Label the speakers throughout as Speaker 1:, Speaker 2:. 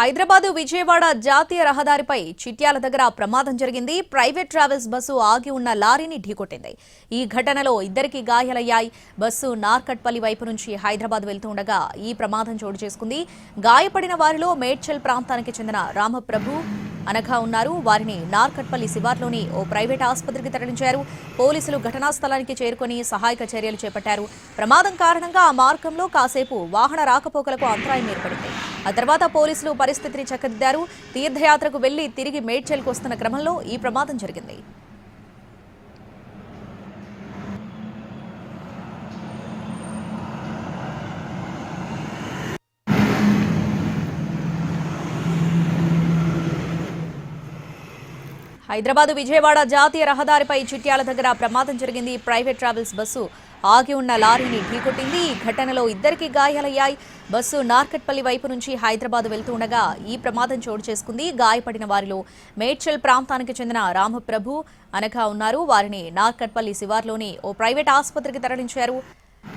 Speaker 1: హైదరాబాద్ విజయవాడ జాతీయ రహదారిపై చిట్యాల దగ్గర ప్రమాదం జరిగింది. ప్రైవేట్ ట్రావెల్స్ బస్సు ఆగి ఉన్న లారీని ఢీకొట్టింది. ఈ ఘటనలో ఇద్దరికి గాయాలయ్యాయి. బస్సు నార్కట్పల్లి వైపు నుంచి హైదరాబాద్ వెళ్తుండగా ఈ ప్రమాదం చోటు చేసుకుంది. గాయపడిన వారిలో మేడ్చల్ ప్రాంతానికి చెందిన రామప్రభు అనఘా ఉన్నారు. వారిని నార్కట్పల్లి శివార్లోని ఓ ప్రైవేట్ ఆసుపత్రికి తరలించారు. పోలీసులు ఘటనా స్థలానికి చేరుకుని సహాయక చర్యలు చేపట్టారు. ప్రమాదం కారణంగా ఆ మార్గంలో కాసేపు వాహన రాకపోకలకు అంతరాయం ఏర్పడింది. ఆ తర్వాత పోలీసులు పరిస్థితిని చక్కదిద్దారు. తీర్థయాత్రకు వెళ్లి తిరిగి మేడ్చల్కు వస్తున్న క్రమంలో ఈ ప్రమాదం జరిగింది. హైదరాబాద్ విజయవాడ జాతీయ రహదారిపై చిట్యాల దగ్గర ప్రమాదం జరిగింది. ప్రైవేట్ ట్రావెల్స్ బస్సు ఆగి ఉన్న లారీని ఢీకొట్టింది. ఈ ఘటనలో ఇద్దరికి గాయాలయ్యాయి. బస్సు నార్కట్పల్లి వైపు నుంచి హైదరాబాద్ వెళ్తుండగా ఈ ప్రమాదం చోటు చేసుకుంది. గాయపడిన వారిలో మేడ్చల్ ప్రాంతానికి చెందిన రామప్రభు అనఘా ఉన్నారు. వారిని నార్కట్పల్లి శివార్లోని ఓ ప్రైవేట్ ఆసుపత్రికి తరలించారు.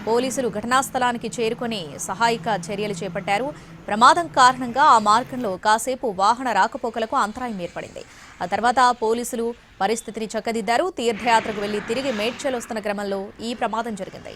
Speaker 1: పోలీసులు ఘటనా స్థలానికి చేరుకుని సహాయక చర్యలు చేపట్టారు. ప్రమాదం కారణంగా ఆ మార్గంలో కాసేపు వాహన రాకపోకలకు అంతరాయం ఏర్పడింది. ఆ తర్వాత పోలీసులు పరిస్థితిని చక్కదిద్దారు. తీర్థయాత్రకు వెళ్లి తిరిగి మేడ్చల్ వస్తున్న క్రమంలో ఈ ప్రమాదం జరిగింది.